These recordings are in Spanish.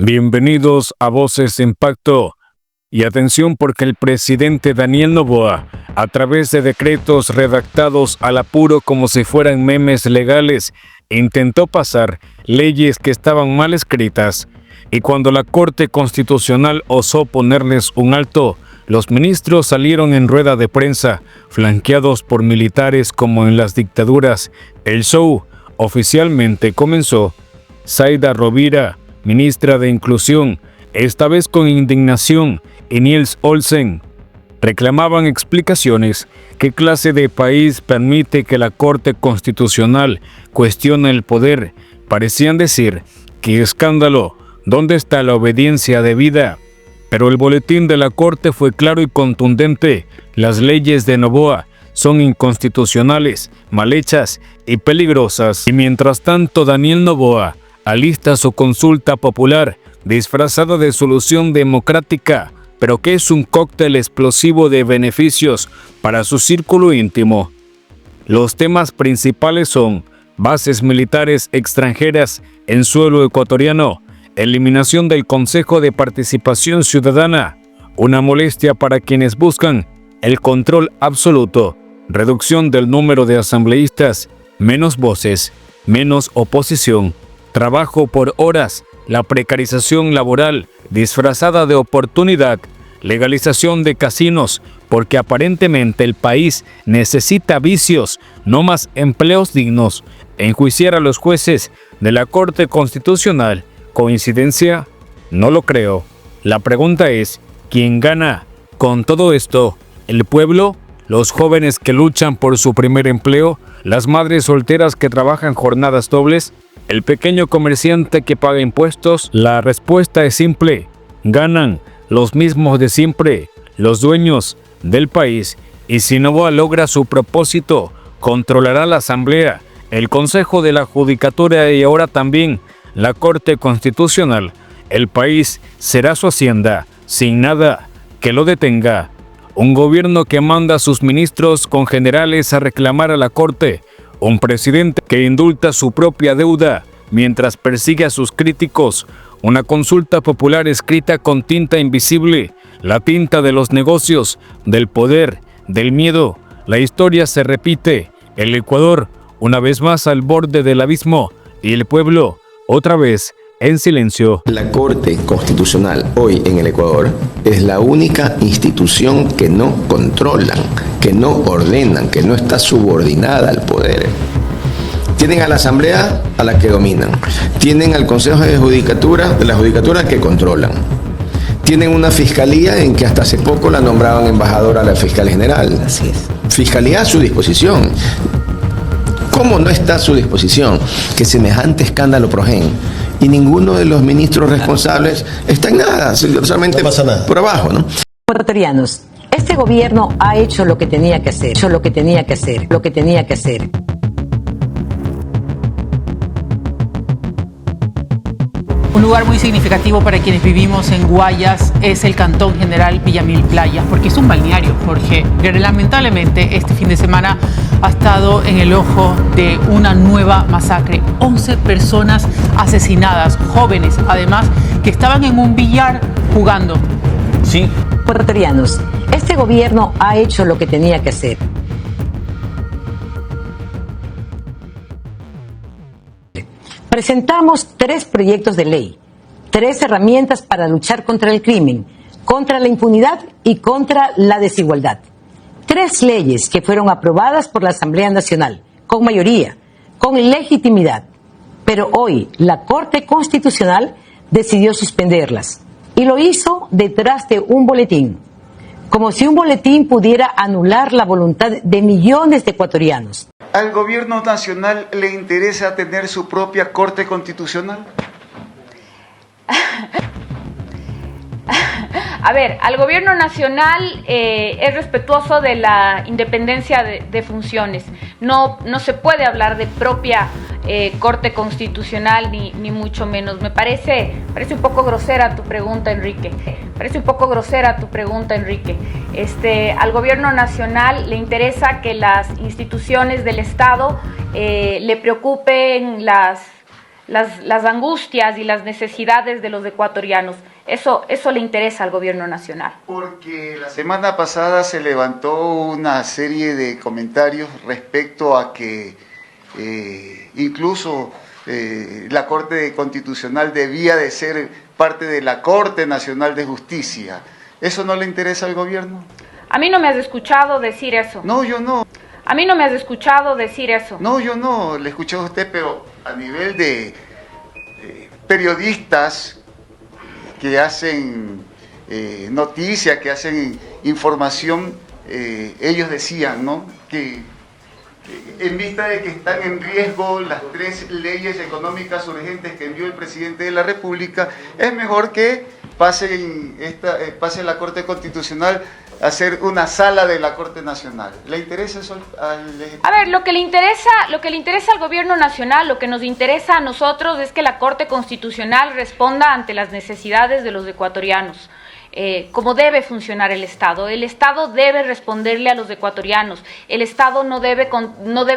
Bienvenidos a Voces de Impacto. Y atención porque el presidente Daniel Noboa, a través de decretos redactados al apuro como si fueran memes legales, intentó pasar leyes que estaban mal escritas. Y cuando la Corte Constitucional osó ponerles un alto, los ministros salieron en rueda de prensa, flanqueados por militares como en las dictaduras. El show oficialmente comenzó. Zaida Rovira, ministra de Inclusión, esta vez con indignación, y Niels Olsen, reclamaban explicaciones. ¿Qué clase de país permite que la Corte Constitucional cuestione el poder? Parecían decir, ¡qué escándalo! ¿Dónde está la obediencia debida? Pero el boletín de la Corte fue claro y contundente. Las leyes de Noboa son inconstitucionales, mal hechas y peligrosas. Y mientras tanto, Daniel Noboa alista su consulta popular, disfrazada de solución democrática, pero que es un cóctel explosivo de beneficios para su círculo íntimo. Los temas principales son bases militares extranjeras en suelo ecuatoriano, eliminación del Consejo de Participación Ciudadana, una molestia para quienes buscan el control absoluto, reducción del número de asambleístas, menos voces, menos oposición, trabajo por horas, la precarización laboral disfrazada de oportunidad, legalización de casinos, porque aparentemente el país necesita vicios, no más empleos dignos, enjuiciar a los jueces de la Corte Constitucional. ¿Coincidencia? No lo creo. La pregunta es, ¿quién gana con todo esto? ¿El pueblo? ¿Los jóvenes que luchan por su primer empleo? ¿Las madres solteras que trabajan jornadas dobles? ¿El pequeño comerciante que paga impuestos? La respuesta es simple. Ganan los mismos de siempre, los dueños del país. Y si Noboa logra su propósito, controlará la Asamblea, el Consejo de la Judicatura y ahora también la Corte Constitucional. El país será su hacienda, sin nada que lo detenga. Un gobierno que manda a sus ministros con generales a reclamar a la Corte. Un presidente que indulta su propia deuda mientras persigue a sus críticos. Una consulta popular escrita con tinta invisible, la tinta de los negocios, del poder, del miedo. La historia se repite. El Ecuador, una vez más al borde del abismo, y el pueblo, otra vez, en silencio. La Corte Constitucional hoy en el Ecuador es la única institución que no controlan, que no ordenan, que no está subordinada al poder. Tienen a la Asamblea a la que dominan. Tienen al Consejo de la Judicatura que controlan. Tienen una fiscalía en que hasta hace poco la nombraban embajadora a la fiscal general. Así es. Fiscalía a su disposición. ¿Cómo no está a su disposición que semejante escándalo progén? Y ninguno de los ministros responsables está en nada, solamente no pasa nada. Por abajo, ¿no? Ecuatorianos, este gobierno ha hecho lo que tenía que hacer, lo que tenía que hacer. Un lugar muy significativo para quienes vivimos en Guayas es el Cantón General Villamil Playas, porque es un balneario, Jorge, que lamentablemente este fin de semana ha estado en el ojo de una nueva masacre. 11 personas asesinadas, jóvenes, además, que estaban en un billar jugando. Sí. Ecuatorianos, este gobierno ha hecho lo que tenía que hacer. Presentamos 3 proyectos de ley, 3 herramientas para luchar contra el crimen, contra la impunidad y contra la desigualdad. 3 leyes que fueron aprobadas por la Asamblea Nacional, con mayoría, con legitimidad. Pero hoy la Corte Constitucional decidió suspenderlas y lo hizo detrás de un boletín, como si un boletín pudiera anular la voluntad de millones de ecuatorianos. ¿Al gobierno nacional le interesa tener su propia Corte Constitucional? A ver, al gobierno nacional es respetuoso de la independencia de funciones. No se puede hablar de propia Corte Constitucional, ni mucho menos. Me parece un poco grosera tu pregunta, Enrique. Al gobierno nacional le interesa que las instituciones del Estado le preocupen las angustias y las necesidades de los ecuatorianos. Eso le interesa al gobierno nacional. Porque la semana pasada se levantó una serie de comentarios respecto a que incluso la Corte Constitucional debía de ser parte de la Corte Nacional de Justicia. ¿Eso no le interesa al gobierno? A mí no me has escuchado decir eso. No, yo no. A mí no me has escuchado decir eso. No, yo no, le escuché a usted, pero a nivel de periodistas que hacen noticia, que hacen información, ellos decían, ¿no?, que en vista de que están en riesgo las 3 leyes económicas urgentes que envió el presidente de la República, es mejor que pase la Corte Constitucional a ser una sala de la Corte Nacional. ¿Le interesa eso al Ejecutivo? A ver, lo que le interesa al gobierno nacional, lo que nos interesa a nosotros es que la Corte Constitucional responda ante las necesidades de los ecuatorianos. Como debe funcionar el Estado. El Estado debe responderle a los ecuatorianos. El Estado no debe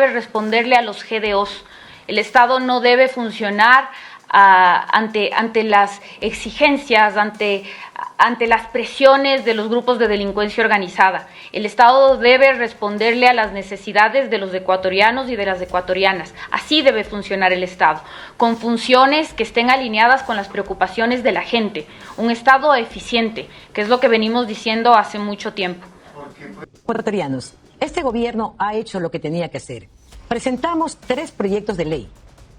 responderle a los GDOs. El Estado no debe funcionar ante las exigencias, ante las presiones de los grupos de delincuencia organizada. El Estado debe responderle a las necesidades de los ecuatorianos y de las ecuatorianas. Así debe funcionar el Estado, con funciones que estén alineadas con las preocupaciones de la gente. Un Estado eficiente, que es lo que venimos diciendo hace mucho tiempo. Ecuatorianos, este gobierno ha hecho lo que tenía que hacer. Presentamos 3 proyectos de ley,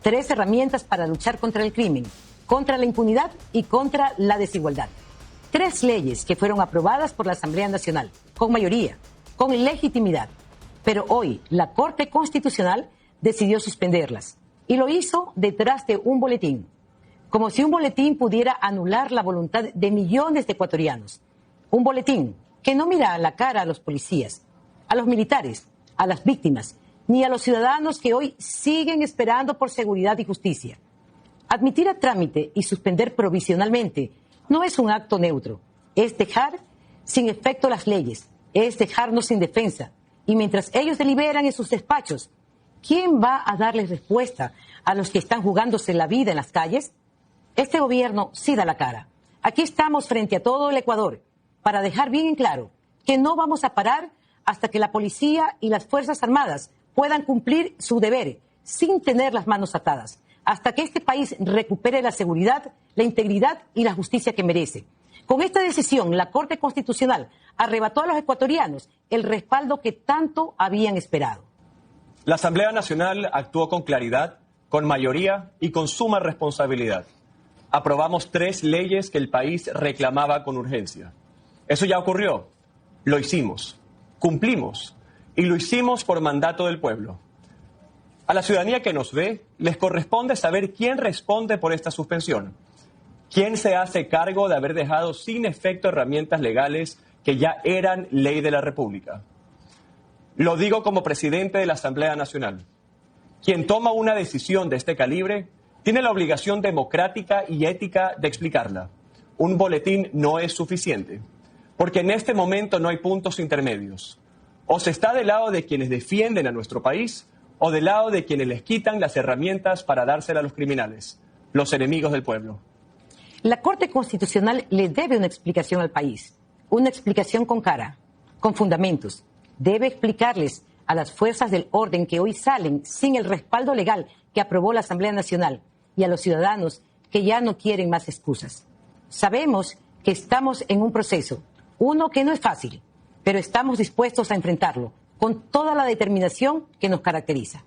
3 herramientas para luchar contra el crimen, contra la impunidad y contra la desigualdad. 3 leyes que fueron aprobadas por la Asamblea Nacional, con mayoría, con legitimidad. Pero hoy la Corte Constitucional decidió suspenderlas y lo hizo detrás de un boletín, como si un boletín pudiera anular la voluntad de millones de ecuatorianos. Un boletín que no mira a la cara a los policías, a los militares, a las víctimas, ni a los ciudadanos que hoy siguen esperando por seguridad y justicia. Admitir a trámite y suspender provisionalmente no es un acto neutro, es dejar sin efecto las leyes, es dejarnos sin defensa. Y mientras ellos deliberan en sus despachos, ¿quién va a darles respuesta a los que están jugándose la vida en las calles? Este gobierno sí da la cara. Aquí estamos frente a todo el Ecuador para dejar bien en claro que no vamos a parar hasta que la policía y las Fuerzas Armadas puedan cumplir su deber sin tener las manos atadas, hasta que este país recupere la seguridad, la integridad y la justicia que merece. Con esta decisión, la Corte Constitucional arrebató a los ecuatorianos el respaldo que tanto habían esperado. La Asamblea Nacional actuó con claridad, con mayoría y con suma responsabilidad. Aprobamos 3 leyes que el país reclamaba con urgencia. Eso ya ocurrió. Lo hicimos. Cumplimos. Y lo hicimos por mandato del pueblo. A la ciudadanía que nos ve, les corresponde saber quién responde por esta suspensión. ¿Quién se hace cargo de haber dejado sin efecto herramientas legales que ya eran ley de la República? Lo digo como presidente de la Asamblea Nacional. Quien toma una decisión de este calibre tiene la obligación democrática y ética de explicarla. Un boletín no es suficiente, porque en este momento no hay puntos intermedios. O se está del lado de quienes defienden a nuestro país o del lado de quienes les quitan las herramientas para dárselas a los criminales, los enemigos del pueblo. La Corte Constitucional le debe una explicación al país, una explicación con cara, con fundamentos. Debe explicarles a las fuerzas del orden que hoy salen sin el respaldo legal que aprobó la Asamblea Nacional y a los ciudadanos que ya no quieren más excusas. Sabemos que estamos en un proceso, uno que no es fácil, pero estamos dispuestos a enfrentarlo con toda la determinación que nos caracteriza.